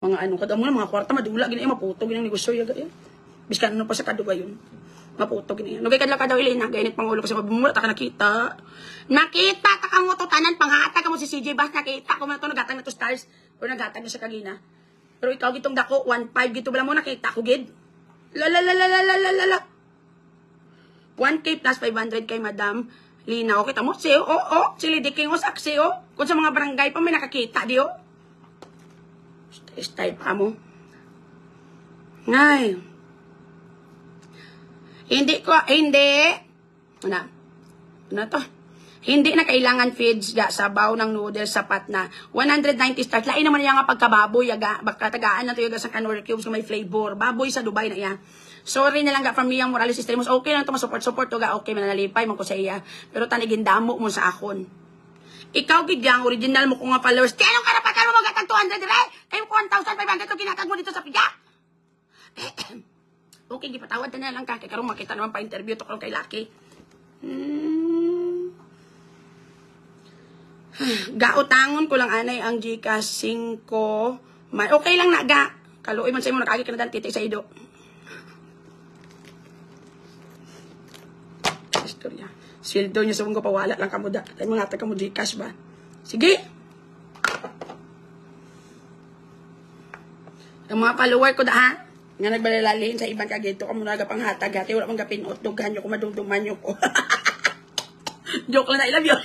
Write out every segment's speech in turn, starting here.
Mga ano, kada mo na mga kwarta, madula, gina maputo, ginang negosyo, yaga yan. Biskan ano pa sa kaduga yun. Maputo, gina yan. Nugay kadla ka daw, Elena, gainit pangulo kasi mabumula, ta ka nakita. Nakita, ta kang mo tanan, panghata ka mo si CJ Bass, nakita ko man ito, naghatag na to stars, o naghatag na siya kagina. Pero ikaw, gitong dako, 1.5, gito bala mo, nakita ko, gid. 1K plus 500 kay Madam Lina. O, kita mo, siyo, si Lady King, o, saksi, o. Kung sa mga barangay pa, may nakakita, di, o. Style pa mo. Ngay. Hindi. Ano to? Hindi na kailangan feeds ga sabaw ng noodles sapat na 190 stars. Lain naman niya nga pagkababoy yaga baka tagaan na to yaga sa Canor Cubes na may flavor. Baboy sa Dubai na iya. Sorry na lang ga from Miyang Morales Sistemos. Okay lang to support to ga okay manalipay man ko sa iya. Pero tanigin damo mo sa akon. Ikaw gid yang original mo ko nga followers. Kaya anong karapatan mo magatag 200 dire? Kayo 1,500 to ginatag mo dito sa piga. Okay, gipatawad na lang ka kay karon makita naman pa interview to karon kay Lucky. Gautangon ko lang anay ang Gcash 5. Okay lang na ga. Kaluoy man sa imo nakagi ka na titik sa ido. Istorya. Sweldo niya sa mong pawala lang kamo da. Tay mga kamo Gcash ba? Sige. Ang mga follower ko da ha. Nga nagbalalalihin sa ibang kagito kamo nagapanghatag hati wala man gapinot dughan nyo ko madumduman nyo ko. Joke lang na, I love you.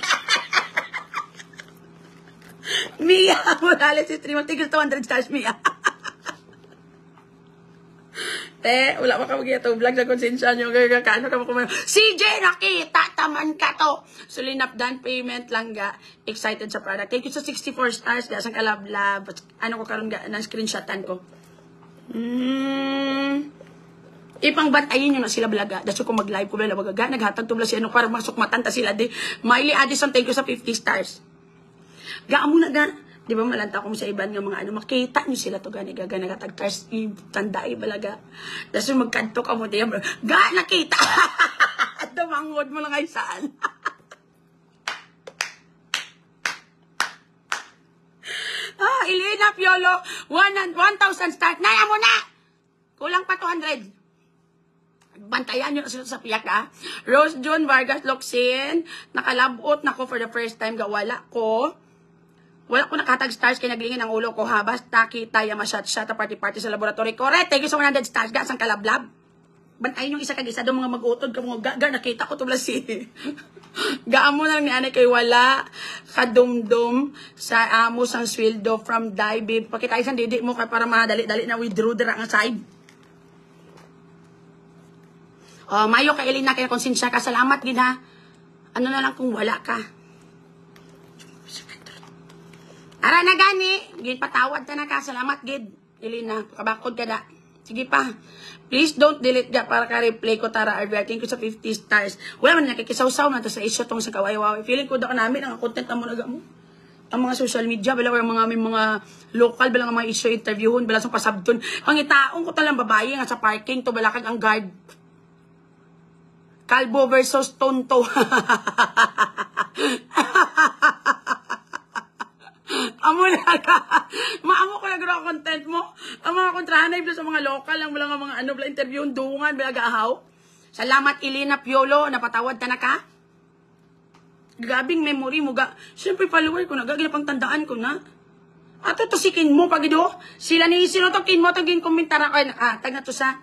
Mia, Morales si stream. Tigil 200 stars, Mia. Te, wala pa ka mag-ito vlog sa konsensya nyo. Kano ka mo kumain. CJ, nakita, taman ka to. So, linap done payment lang ga. Excited sa product. Thank you sa 64 stars. Gasang kalab-lab. Ano ko karoon ga, ng screenshotan ko. Ipang bantayin nyo na sila balaga. Daso ko mag-live ko bala magaga. Naghatag to bala si ano para masukmatan ta sila. Miley Addison, thank you sa 50 stars. Gaamo na ga. Di ba malanta ko sa iban nga mga ano. Makita nyo sila to gani. Gaga nagatag-stars. Tandai balaga. Daso magkanto ka mo. Ga nakita. Dumangod mo lang ay saan. Elena Piolo. 1,000 stars. Naya mo na. Kulang pa 200. Bantayan nyo sa piyak ha. Rose June Vargas Loxin. Nakalabot na ko for the first time. Wala ko nakatag stars kaya naglingin ang ulo ko ha. Basta kita yamashat siya ta party sa laboratory. Correct. Thank you sa 100 stars. Gasang kalablab. Bantayan yung isa kag-isa doon mga mag-utod ka mga gaga. Nakita ko to blasi. Gaamo na lang ni anay kay wala kadumdum sa amos ang sweldo from Daibi. Pakita isang didi mo para madali-dali na withdraw dira nga side. Mayo kay Elena kay konsensya ka. Salamat gid ha. Ano na lang kung wala ka. Ara na gani. Gid patawad ta na ka. Salamat gid Elena. Kabakod ka da. Sige pa. Please don't delete ka para ka-replay ko Tara RBR. Thank you sa 50 stars. Wala man nakikisaw-saw na to sa isyo tong sa kaway-waway. Feeling ko daw namin ang content na mo naga mo. Ang mga social media, bala or mga local, bala mga issue interviewon, bala sa pasabdon. Ang itaong ko talang babae nga sa parking to bala kag ang guard. Kalbo versus Tonto. Amo na ka. Maamo ko na gano'n content mo. Ang mga kontrahanay sa mga local, ang mga ano, interview, dungan, gahaw. Salamat, Elena Piolo. Napatawad ta na ka. Gabing memory mo ga. Siyempre, follower ko na. Gagila pang tandaan ko na. Ato to sikin mo, pagido. Sila ni sino to, kin mo, taging komentara ko. Tag na to sa.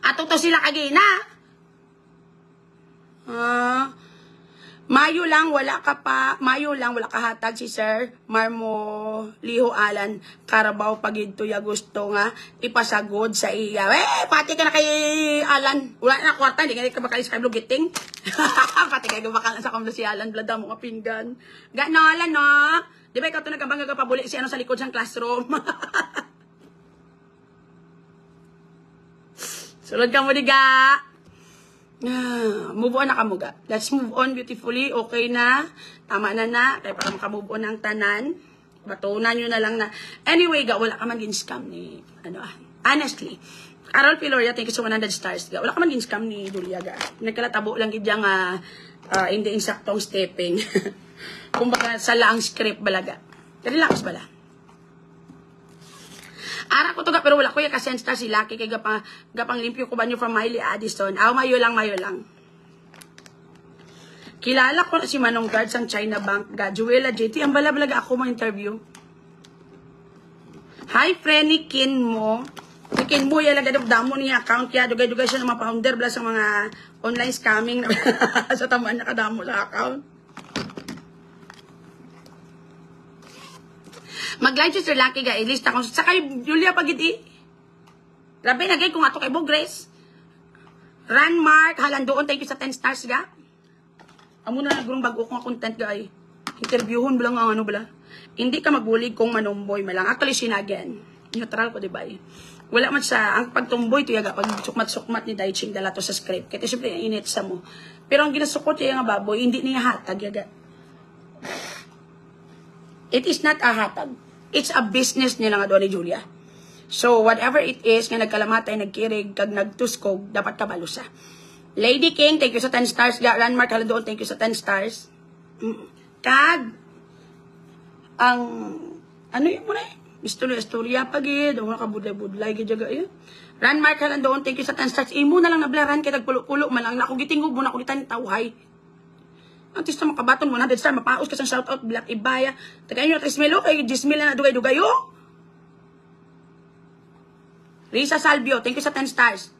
Ato to sila kagina. Mayo lang wala ka hatag si Sir Marmo Liho Alan Carabao pagidto ya gusto nga ipasagod sa iya. Pati ka na kay Alan. Wala na kwarta, hindi ka makalis kay Blugiting. Pati kay bakal sa kamlo si Alan blada mo ka pinggan. Gano Alan no. Di ba ikaw to nagkabangga ka pabuli si ano sa likod sang classroom. Sulod ka mo diga. Move on na ka mga. Let's move on beautifully. Okay na. Tama na na. Kaya para makamove on ang tanan. Batunan nyo na lang na. Anyway, wala ka man gin-scam ni, honestly. Carol Piloria, thank you so 100 stars. Wala ka man gin-scam ni Julia. Nagkalatabo lang gidyang hindi insaktong stepping. Kumbaga, sa laang script balaga. Relax bala. Ara ko to pero wala ko yung ka-senstar si Lucky kay gapang limpyo ko ba niyo from Miley Addison. Aw, mayo lang. Kilala ko na si Manong Guard sang China Bank. Juela JT, ang balabalaga ako ma-interview. Hi, Frenny Kin mo. Kin mo, yan nagadamdamo niya account ya. Dugay-dugay siya ng mga founder bla sa mga online scamming. Sa tamaan niya kadamo lang account. Mag-live si Sir Lucky ga, ilista ko. Sa kayo, Julia Pagiti. Grabe, nagay kung ato kay Bo Grace. Ran Mark, halan doon, thank you sa 10 stars ga. Amo na nagurong bago kong content ga ay. Interviewon bala nga ano bala. Hindi ka magbulig kung manumboy malang. Actually, sinagyan. Neutral ko, diba eh. Wala man sa, ang pagtumboy to yaga, pag sukmat-sukmat ni Daiching dala to sa script. Kaya siyempre, init sa mo. Pero ang ginasukot niya nga baboy, hindi niya hatag yaga. It is not a hatag. It's a business nila nga doon ni Julia. So, whatever it is, nga nagkalamatay, nagkirig, kag nagtuskog, dapat kabalusa. Lady King, thank you sa 10 stars. Landmark, hala doon, thank you sa 10 stars. Kag, ang, ano yun mo na eh? Istorya pagid, o nga kabudlay-budlay, gidyaga yun. Landmark, hala doon, thank you sa 10 stars. Imo na lang nablaran, kaya nagpulo-pulo, malang na, kung gitingog mo na, kung itan tawhay. Artista makabaton 100 star mapaus ka sang shout out Black Ibaya. Tagay nyo 3 milo kay 10 mil na dugay-dugay yo. Risa Salvio, thank you sa 10 stars.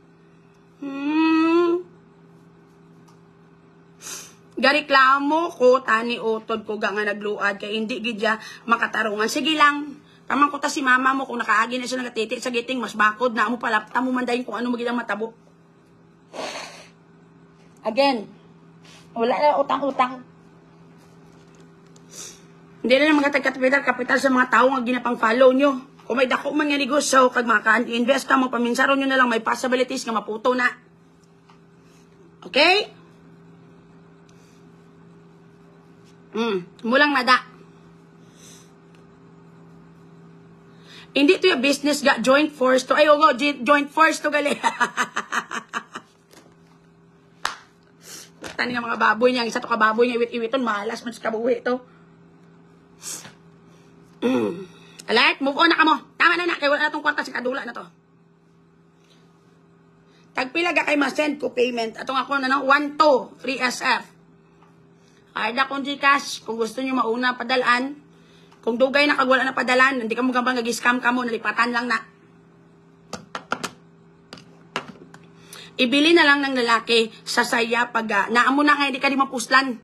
Gareklamo ko tani utod ko nga nagluad kay hindi gidya makatarungan. Sige lang. Tamang ko ta si mama mo kung nakaagi na siya nagatiti sa giting mas bakod na mo palapta mo mandayin kung ano magidang matabo. Again. Wala na utang-utang. Hindi na mga kapital sa mga tao nga ginapang follow nyo. Kung may dako man nga negosyo, kag maka-invest ka mo, paminsaron nyo na lang, may possibilities nga maputo na. Okay? Mulang nada. Hindi to yung business ga, joint force to. Ay, joint force to gali. Tani nga mga baboy niya, isa to ka baboy niya, iwit-iwiton, malas man sa kabuhi ito. Alright, move on na ka mo. Tama na, kaya wala na itong kwarta sa kadula na to. Tagpila ka kay ma-send ko payment. Atong ako na no, 1-2, free SF. Kahit akong Gcash, kung gusto nyo mauna padalaan, kung dugay na kag wala na padalan, hindi ka mo gambang nag-scam ka mo, nalipatan lang na. Ibili na lang ng lalaki sa saya pag naamo na kaya di ka di mapuslan.